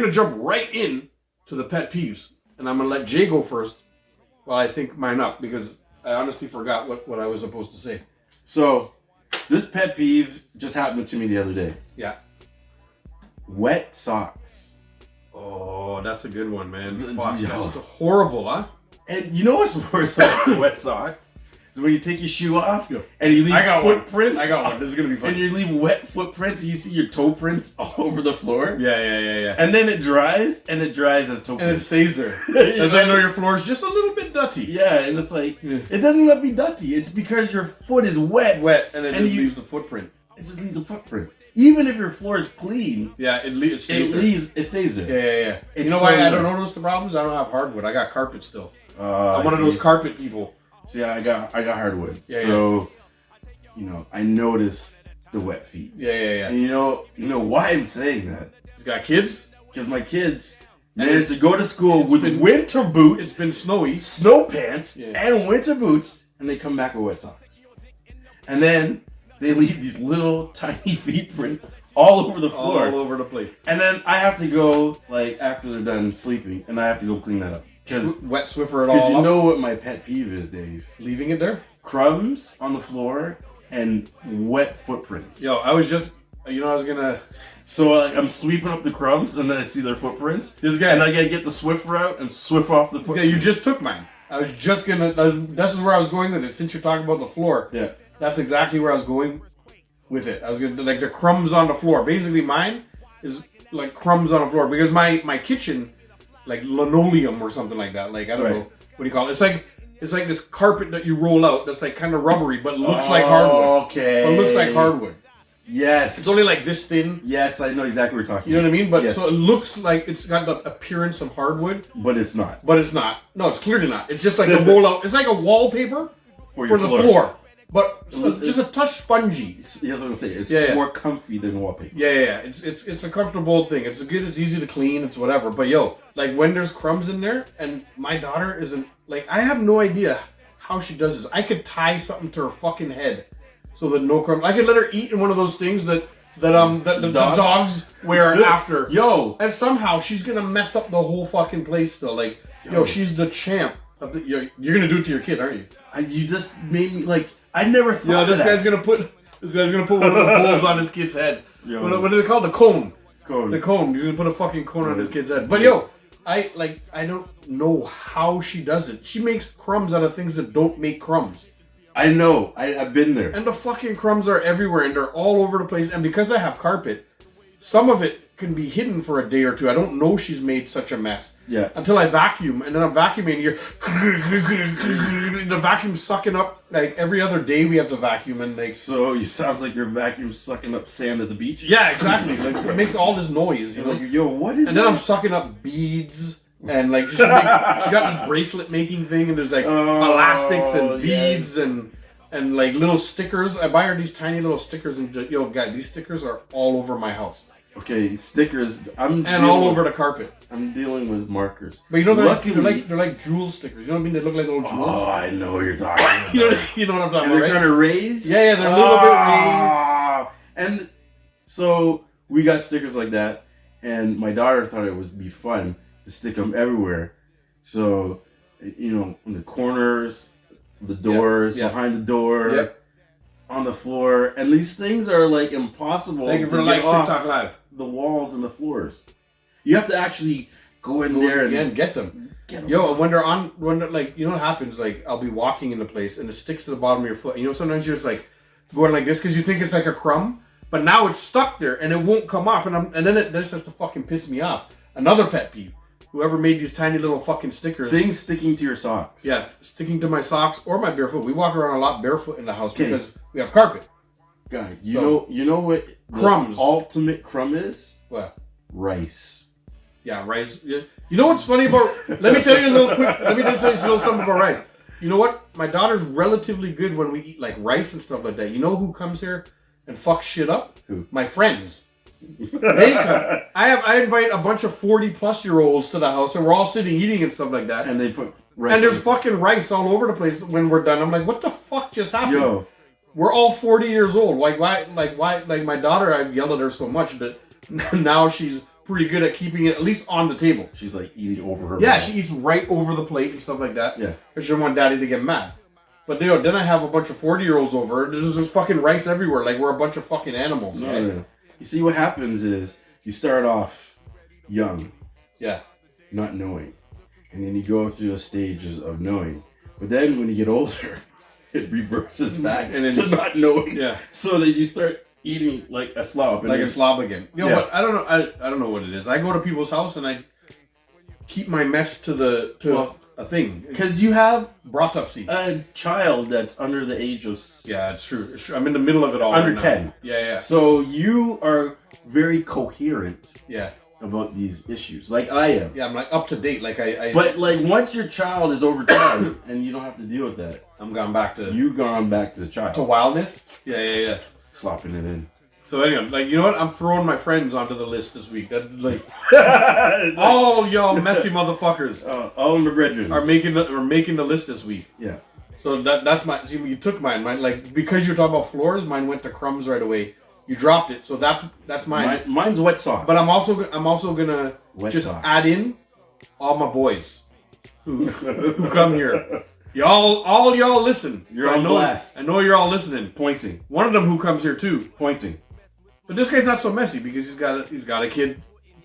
going to jump right in to the pet peeves. And I'm going to let Jay go first while I think mine up, because I honestly forgot what I was supposed to say. So, this pet peeve just happened to me the other day. Yeah. Wet socks. Oh, that's a good one, man. Fuck, Yo. that's horrible, huh? And you know what's worse about wet socks? Is when you take your shoe off and you leave footprints. I got one. This is going to be fun. And you leave wet footprints and you see your toe prints all over the floor. Yeah. And then it dries as toe prints. And it stays there. As I know your floor is just a little bit dirty. Yeah, and it's like, it doesn't let me dirty. It's because your foot is wet. And it just leaves the footprint. It just leaves the footprint. Even if your floor is clean, it stays there. Yeah. You know why I don't notice the problems? I don't have hardwood. I got carpet still. I'm one of those carpet people. See, I got hardwood. So, I notice the wet feet. Yeah. And you know why I'm saying that? He's got kids? Because my kids managed to go to school with winter boots. It's been snowy. Snow pants and winter boots, and they come back with wet socks. And then they leave these little tiny feet print all over the floor. All over the place. And then I have to go, after they're done sleeping, and I have to go clean that up. Wet Swiffer it all Because you know what my pet peeve is, Dave? Leaving it there? Crumbs on the floor and wet footprints. Yo, I was just, I was gonna... So I'm sweeping up the crumbs and then I see their footprints. This guy... And I gotta get the Swiffer out and Swift off the footprint. Yeah, you just took mine. I was just gonna, this is where I was going with it. Since you're talking about the floor. Yeah. That's exactly where I was going with it. I was gonna, the crumbs on the floor. Basically mine is crumbs on the floor. Because my kitchen... linoleum or something like that. I don't know. What do you call it? It's like this carpet that you roll out that's kind of rubbery but looks like hardwood. Okay. But looks like hardwood. Yes. It's only this thin. Yes, I know exactly what you're talking about. You know what I mean? But yes. So it looks like it's got the appearance of hardwood. But it's not. No, it's clearly not. It's just like a roll out. It's like a wallpaper for the floor. But just a touch spongy. Yes, I was gonna say it's more comfy than wallpaper. Yeah. It's a comfortable thing. It's good. It's easy to clean. It's whatever. But when there's crumbs in there, and my daughter isn't I have no idea how she does this. I could tie something to her fucking head so that no crumbs. I could let her eat in one of those things that the dogs wear after. Yo, and somehow she's gonna mess up the whole fucking place still. She's the champ of the. You're gonna do it to your kid, aren't you? You just made me I never thought. This guy's gonna put one of the bowls on his kid's head. What do they call it? The cone? The cone. You're gonna put a fucking cone on his kid's head. But I don't know how she does it. She makes crumbs out of things that don't make crumbs. I know. I've been there. And the fucking crumbs are everywhere and they're all over the place. And because I have carpet, some of it can be hidden for a day or two. I don't know she's made such a mess. Yeah. Until I vacuum, and then I'm vacuuming, the vacuum's sucking up, every other day we have to vacuum, and So it sounds like your vacuum's sucking up sand at the beach? Yeah, exactly. It makes all this noise, you know? Yo, what is And then I'm sucking up beads, and she got this bracelet making thing, and there's elastics and beads and little stickers. I buy her these tiny little stickers, and guys, these stickers are all over my house. Okay, stickers. All over the carpet. I'm dealing with markers. But they're like jewel stickers. You know what I mean? They look like little jewels. Oh, I know what you're talking about. you know what I'm talking and about, they're kind of raised? Yeah, they're a little bit raised. And so we got stickers like that, and my daughter thought it would be fun to stick them everywhere. So, in the corners, the doors, behind the door, on the floor. And these things are impossible. Thank you for TikTok Live. The walls and the floors. You have to actually go in there and get them. Yo, when they're you know what happens? I'll be walking in the place and it sticks to the bottom of your foot. Sometimes you're just going like this because you think it's like a crumb, but now it's stuck there and it won't come off. And then it starts to fucking piss me off. Another pet peeve. Whoever made these tiny little fucking stickers. Things sticking to your socks. Yeah, sticking to my socks or my barefoot. We walk around a lot barefoot in the house because we have carpet. Guy, you know what crumbs. The ultimate crumb is? What? Rice. Yeah, rice. You know what's funny about? Let me tell you a little quick. Let me just tell you a little something about rice. You know what? My daughter's relatively good when we eat rice and stuff like that. You know who comes here and fucks shit up? Who? My friends. They come. I invite a bunch of 40-plus-year-olds to the house, and we're all sitting eating and stuff like that. And they put rice. And there's fucking rice all over the place when we're done. I'm like, what the fuck just happened? Yo. We're all 40 years old. Why? My daughter, I've yelled at her so much that now she's pretty good at keeping it at least on the table. She's like eating over her. Yeah, mouth. she eats right over the plate and stuff like that. Yeah. Because she didn't want Daddy to get mad. But then I have a bunch of 40-year-olds over. There's just fucking rice everywhere. Like we're a bunch of fucking animals. No, right? no. You see, what happens is you start off young, Yeah. not knowing, and then you go through the stages of knowing. But then when you get older, it reverses back And then to not knowing. Yeah. So that you start eating like a slob. Like a slob again. You know Yeah. what? I don't know. I don't know what it is. I go to people's house and I keep my mess to a thing. Because you have Autopsy. a child that's under the age of Yeah, it's true. It's true. I'm in the middle of it all. Under right now. 10. Yeah. So you are very coherent Yeah. about these issues, like I am. Yeah, I'm like up to date. Like I But like once your child is over 10 and you don't have to deal with that, I'm gone back to you've gone back to the child. wildness. Yeah. Slopping it in. So anyway, like you know what? I'm throwing my friends onto the list this week. That like It's like, all y'all messy motherfuckers all in the brethren are making the list this week. Yeah. So that's my. See, you took mine. Mine like because you're talking about floors. Mine went to crumbs right away. You dropped it, so that's mine. Mine's wet socks. But I'm also gonna Wet just socks. add in all my boys who come here. All y'all listen. You're So on blast. I know you're all listening. Pointing. One of them who comes here too. Pointing. But this guy's not so messy because he's got a kid,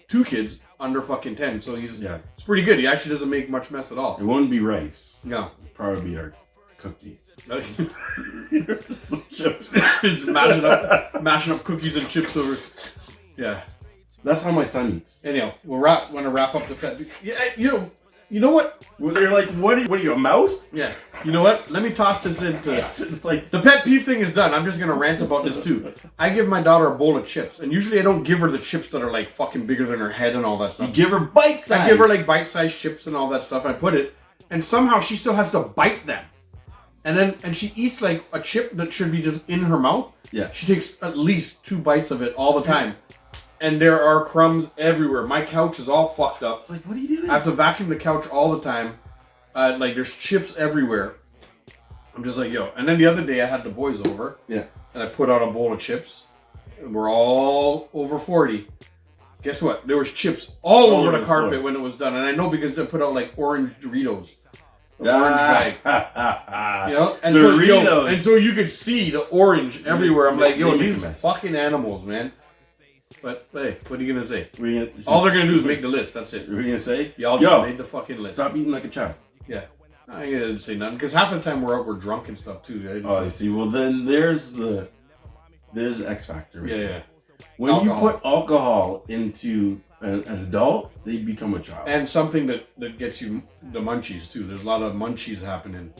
2 kids under fucking 10. So it's pretty good. He actually doesn't make much mess at all. It wouldn't be rice. No. Probably be our cookie. Some chips. Just mashing up cookies and chips over. Yeah. That's how my son eats. Anyhow, want to wrap up the pet. Yeah, you know what? Well, they're like, what are you, a mouse? Yeah. You know what? Let me toss this into. It's like, The pet peeve thing is done. I'm just gonna rant about this too. I give my daughter a bowl of chips, and usually I don't give her the chips that are like fucking bigger than her head and all that you stuff. give her bite size. I give her like bite-sized chips and all that stuff. I put it, and somehow she still has to bite them. And she eats like a chip that should be just in her mouth. Yeah. She takes at least 2 bites of it all the time. And there are crumbs everywhere. My couch is all fucked up. It's like, what are you doing? I have to vacuum the couch all the time. Like there's chips everywhere. I'm just like, yo. And then the other day I had the boys over. Yeah. And I put out a bowl of chips. And we're all over 40. Guess what? There was chips all over the carpet floor. when it was done. And I know because they put out like orange Doritos. Orange bag. You know? And Doritos. so you could see the orange everywhere. I'm like, yo, They make a these mess. fucking animals, man. But hey, what are you gonna say? What are you All they're gonna do is make the list. That's it. gonna say? Y'all just made the fucking list. Stop eating like a child. Yeah. I ain't gonna say nothing because half the time we're out, we're drunk and stuff too. Right? Oh, you see. Well, then there's the X factor. Right? Yeah. When Alcohol. you put alcohol into an adult, they become a child. And something that gets you the munchies too. There's a lot of munchies happening.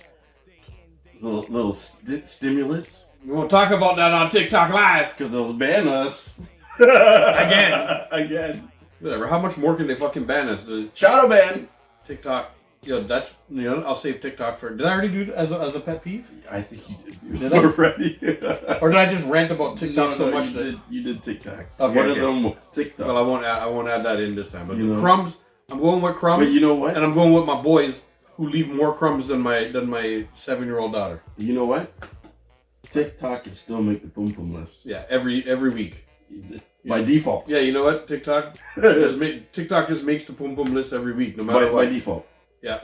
Little stimulants. We won't talk about that on TikTok Live. Because they'll ban us. Again. Whatever. How much more can they fucking ban us? The Shadow ban. TikTok. That's I'll save TikTok for. Did I already do it as a pet peeve? I think you did. Did I? Already. Or did I just rant about TikTok so much? You did TikTok. Okay, One okay. of them was TikTok. Well, I won't add that in this time. But You the know. crumbs. I'm going with crumbs. But you know what? And I'm going with my boys who leave more crumbs than my 7-year-old daughter. You know what? TikTok can still make the boom boom list. Yeah, every week. By default. Yeah, you know what? TikTok just makes the boom boom list every week, no matter what. By default. Yeah.